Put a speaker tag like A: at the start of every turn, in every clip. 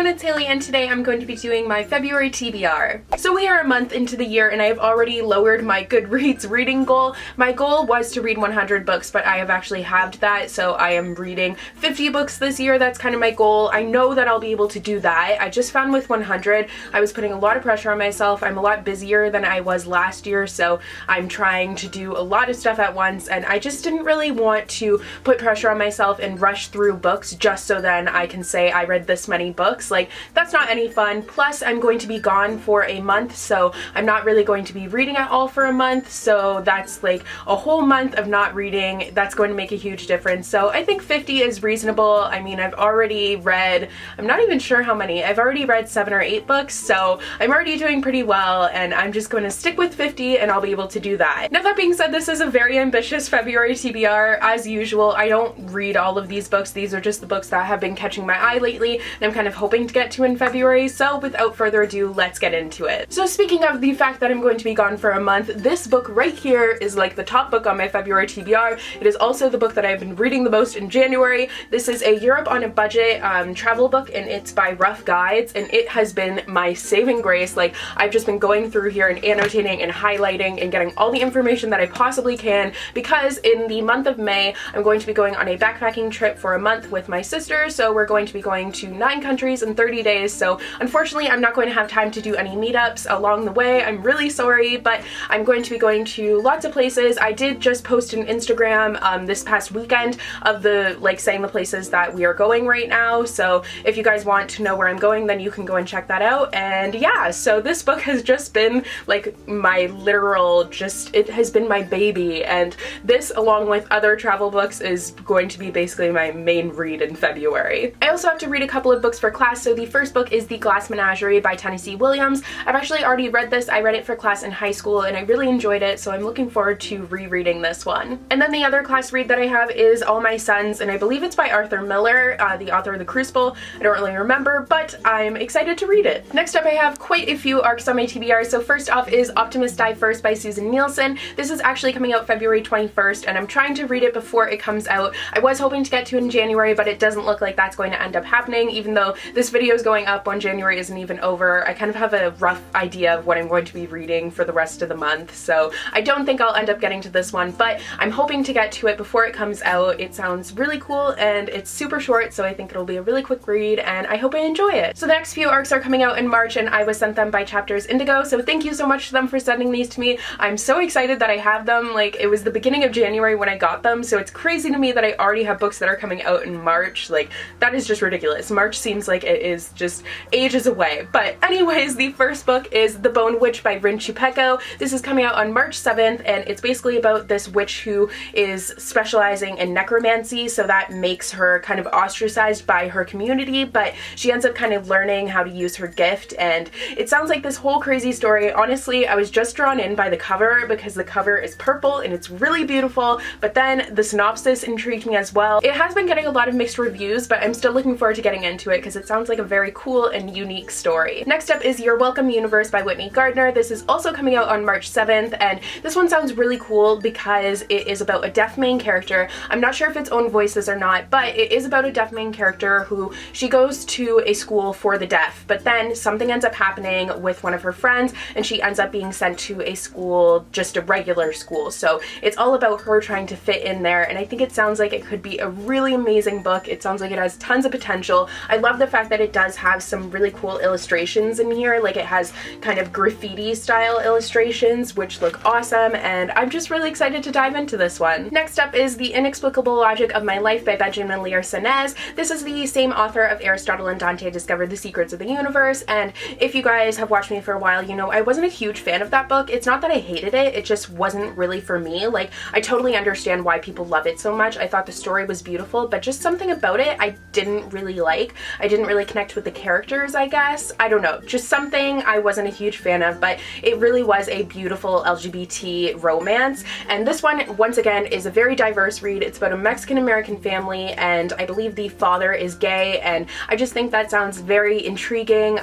A: everyone, it's Hailey, and today I'm going to be doing my February TBR. So we are a month into the year and I have already lowered my Goodreads reading goal. My goal was to read 100 books, but I have actually halved that, so I am reading 50 books this year. That's kind of my goal. I know that I'll be able to do that. I just found with 100, I was putting a lot of pressure on myself. I'm a lot busier than I was last year, so I'm trying to do a lot of stuff at once, and I just didn't really want to put pressure on myself and rush through books just so then I can say I read this many books. Like, that's not any fun. Plus, I'm going to be gone for a month, so I'm not really going to be reading at all for a month, so that's like a whole month of not reading. That's going to make a huge difference. So I think 50 is reasonable. I mean, I've already read, I'm not even sure how many, I've already read 7 or 8 books, so I'm already doing pretty well, and I'm just going to stick with 50 and I'll be able to do that. Now, that being said, this is a very ambitious February TBR. As usual, I don't read all of these books. These are just the books that have been catching my eye lately and I'm kind of hoping to get to in February, so without further ado, let's get into it. So speaking of the fact that I'm going to be gone for a month, this book right here is like the top book on my February TBR. It is also the book that I've been reading the most in January. This is a Europe on a budget travel book, and it's by Rough Guides, and it has been my saving grace. Like, I've just been going through here and annotating and highlighting and getting all the information that I possibly can, because in the month of May, I'm going to be going on a backpacking trip for a month with my sister, so we're going to be going to 9 countries in 30 days, so unfortunately I'm not going to have time to do any meetups along the way. I'm really sorry, but I'm going to be going to lots of places. I did just post an Instagram this past weekend of the, like, saying the places that we are going right now, so if you guys want to know where I'm going, then you can go and check that out. And yeah, so this book has just been like my literal, it has been my baby, and this, along with other travel books, is going to be basically my main read in February. I also have to read a couple of books for class, so the first book is The Glass Menagerie by Tennessee Williams. I've actually already read this. I read it for class in high school and I really enjoyed it, so I'm looking forward to rereading this one. And then the other class read that I have is All My Sons, and I believe it's by Arthur Miller, the author of The Crucible. I don't really remember, but I'm excited to read it. Next up, I have quite a few arcs on my TBR. So first off is Optimists Die First by Susan Nielsen. This is actually coming out February 21st, and I'm trying to read it before it comes out. I was hoping to get to it in January, but it doesn't look like that's going to end up happening, even though this video is going up when January isn't even over. I kind of have a rough idea of what I'm going to be reading for the rest of the month, so I don't think I'll end up getting to this one, but I'm hoping to get to it before it comes out. It sounds really cool and it's super short, so I think it'll be a really quick read, and I hope I enjoy it. So the next few arcs are coming out in March, and I was sent them by Chapters Indigo, so thank you so much to them for sending these to me. I'm so excited that I have them. Like, it was the beginning of January when I got them, so it's crazy to me that I already have books that are coming out in March. Like, that is just ridiculous. March seems like it is just ages away. But anyways, the first book is The Bone Witch by Rin Chupeco. This is coming out on March 7th, and it's basically about this witch who is specializing in necromancy, so that makes her kind of ostracized by her community, but she ends up kind of learning how to use her gift, and it sounds like this whole crazy story. Honestly, I was just drawn in by the cover because the cover is purple and it's really beautiful, but then the synopsis intrigued me as well. It has been getting a lot of mixed reviews, but I'm still looking forward to getting into it because it sounds like a very cool and unique story. Next up is Your Welcome Universe by Whitney Gardner. This is also coming out on March 7th, and this one sounds really cool because it is about a deaf main character. I'm not sure if it's own voices or not, but it is about a deaf main character who, she goes to a school for the deaf, but then something ends up happening with one of her friends and she ends up being sent to a school, just a regular school. So it's all about her trying to fit in there, and I think it sounds like it could be a really amazing book. It sounds like it has tons of potential. I love the fact that it does have some really cool illustrations in here. Like, it has kind of graffiti style illustrations which look awesome, and I'm just really excited to dive into this one. Next up is The Inexplicable Logic of My Life by Benjamin Lear Senez. This is the same author of Aristotle and Dante Discovered the Secrets of the Universe, and if you guys have watched me for a while, you know I wasn't a huge fan of that book. It's not that I hated it, it just wasn't really for me. Like, I totally understand why people love it so much. I thought the story was beautiful, but just something about it I didn't really like. I didn't really connect with the characters, I guess. I don't know, just something I wasn't a huge fan of, but it really was a beautiful LGBT romance. And this one, once again, is a very diverse read. It's about a Mexican-American family, and I believe the father is gay, and I just think that sounds very intriguing.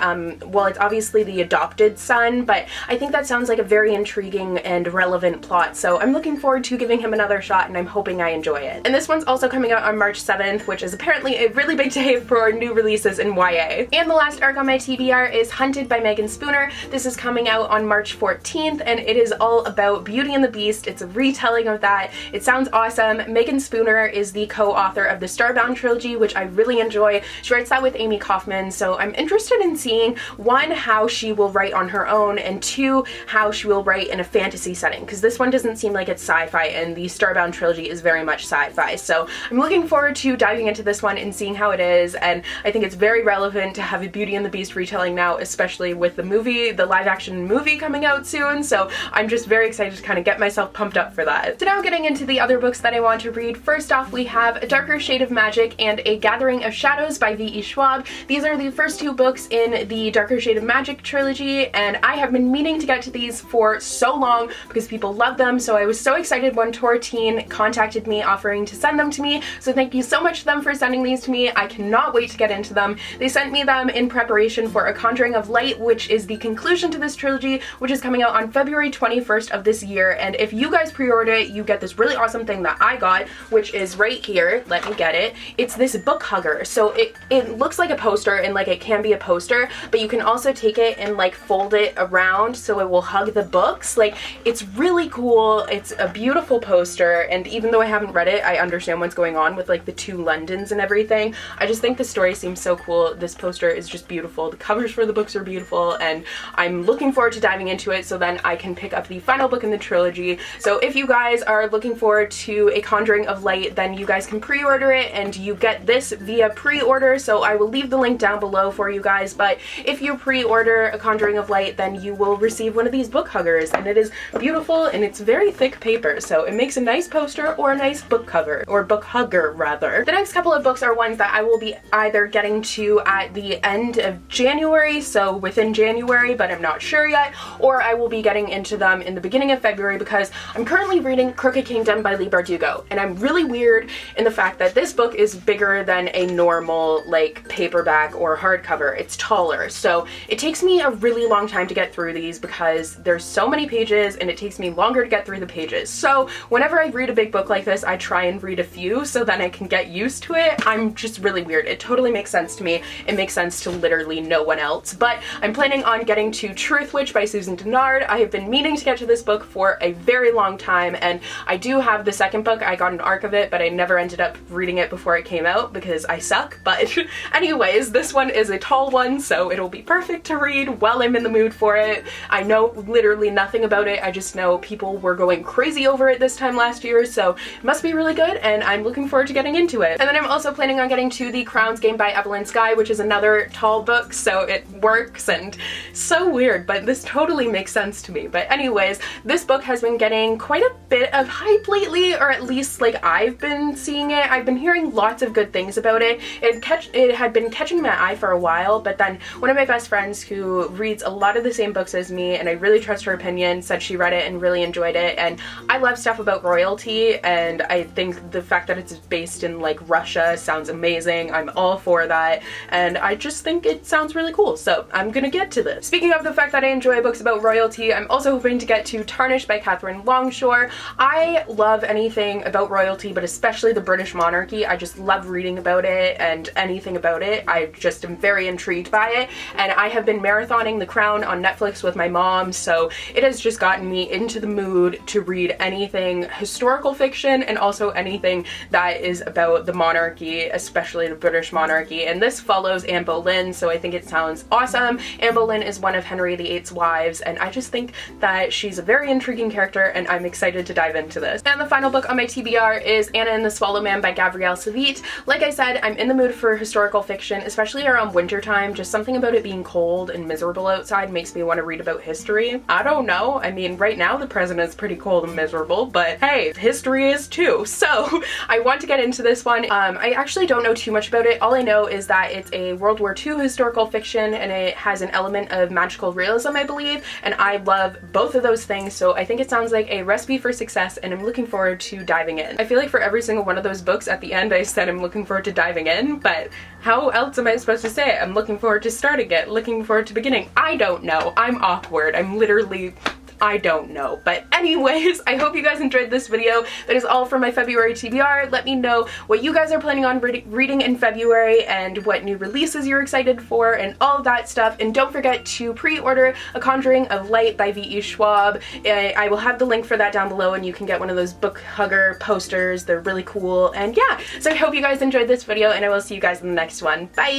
A: Well, it's obviously the adopted son, but I think that sounds like a very intriguing and relevant plot, so I'm looking forward to giving him another shot, and I'm hoping I enjoy it. And this one's also coming out on March 7th, which is apparently a really big day for new releases in in YA. And the last arc on my TBR is Hunted by Megan Spooner. This is coming out on March 14th, and it is all about Beauty and the Beast. It's a retelling of that. It sounds awesome. Megan Spooner is the co-author of the Starbound trilogy, which I really enjoy. She writes that with Amy Kaufman, so I'm interested in seeing, one, how she will write on her own, and two, how she will write in a fantasy setting, because this one doesn't seem like it's sci-fi, and the Starbound trilogy is very much sci-fi. So I'm looking forward to diving into this one and seeing how it is, and I think it's very relevant to have a Beauty and the Beast retelling now, especially with the movie, the live-action movie coming out soon, so I'm just very excited to kind of get myself pumped up for that. So now getting into the other books that I want to read. First off, we have A Darker Shade of Magic and A Gathering of Shadows by V.E. Schwab. These are the first two books in the Darker Shade of Magic trilogy, and I have been meaning to get to these for so long because people love them, so I was so excited when Tortine contacted me offering to send them to me, so thank you so much to them for sending these to me. I cannot wait to get into them. They sent me them in preparation for A Conjuring of Light, which is the conclusion to this trilogy, which is coming out on February 21st of this year, and if you guys pre-order it, you get this really awesome thing that I got, which is right here. Let me get it. It's this book hugger. So it looks like a poster, and like it can be a poster, but you can also take it and like fold it around so it will hug the books. Like, it's really cool. It's a beautiful poster, and even though I haven't read it, I understand what's going on with like the two Londons and everything. I just think the story seems so cool. This poster is just beautiful. The covers for the books are beautiful, and I'm looking forward to diving into it so then I can pick up the final book in the trilogy. So if you guys are looking forward to A Conjuring of Light, then you guys can pre-order it, and you get this via pre-order, so I will leave the link down below for you guys. But if you pre-order A Conjuring of Light, then you will receive one of these book huggers, and it is beautiful, and it's very thick paper, so it makes a nice poster or a nice book cover, or book hugger rather. The next couple of books are ones that I will be either getting to at the end of January, so within January, but I'm not sure yet, or I will be getting into them in the beginning of February, because I'm currently reading Crooked Kingdom by Leigh Bardugo, and I'm really weird in the fact that this book is bigger than a normal like paperback or hardcover. It's taller, so it takes me a really long time to get through these because there's so many pages and it takes me longer to get through the pages. So whenever I read a big book like this, I try and read a few so then I can get used to it. I'm just really weird. It totally makes sense to me. It makes sense to literally no one else. But I'm planning on getting to Truth Witch by Susan Dennard. I have been meaning to get to this book for a very long time, and I do have the second book. I got an arc of it, but I never ended up reading it before it came out because I suck. But anyways, this one is a tall one, so it'll be perfect to read while I'm in the mood for it. I know literally nothing about it. I just know people were going crazy over it this time last year, so it must be really good, and I'm looking forward to getting into it. And then I'm also planning on getting to The Crowns Game by Evelyn Skye, which is another tall book, so it works, and so weird, but this totally makes sense to me. But anyways, this book has been getting quite a bit of hype lately, or at least like I've been seeing it. I've been hearing lots of good things about it. It had been catching my eye for a while, but then one of my best friends who reads a lot of the same books as me, and I really trust her opinion, said she read it and really enjoyed it. And I love stuff about royalty, and I think the fact that it's based in like Russia sounds amazing. I'm all for that, and I just think it sounds really cool, so I'm gonna get to this. Speaking of the fact that I enjoy books about royalty, I'm also hoping to get to Tarnish by Catherine Longshore. I love anything about royalty, but especially the British monarchy. I just love reading about it and anything about it. I just am very intrigued by it, and I have been marathoning The Crown on Netflix with my mom, so it has just gotten me into the mood to read anything historical fiction and also anything that is about the monarchy, especially the British monarchy. And this follows Anne Boleyn, so I think it sounds awesome. Anne Boleyn is one of Henry VIII's wives, and I just think that she's a very intriguing character, and I'm excited to dive into this. And the final book on my TBR is Anna and the Swallow Man by Gabrielle Savit. Like I said, I'm in the mood for historical fiction, especially around winter time. Just something about it being cold and miserable outside makes me want to read about history. I don't know. I mean, right now the present is pretty cold and miserable, but hey, history is too. So I want to get into this one. I actually don't know too much about it. All I know is that it's a World War II historical fiction, and it has an element of magical realism, I believe, and I love both of those things, so I think it sounds like a recipe for success, and I'm looking forward to diving in. I feel like for every single one of those books at the end I said I'm looking forward to diving in, but how else am I supposed to say it? I'm looking forward to starting it, looking forward to beginning. I don't know. I'm awkward. I'm literally I don't know. But anyways, I hope you guys enjoyed this video. That is all for my February TBR. Let me know what you guys are planning on reading in February and what new releases you're excited for and all of that stuff. And don't forget to pre-order A Conjuring of Light by V.E. Schwab. I will have the link for that down below, and you can get one of those book hugger posters. They're really cool. And yeah, so I hope you guys enjoyed this video, and I will see you guys in the next one. Bye!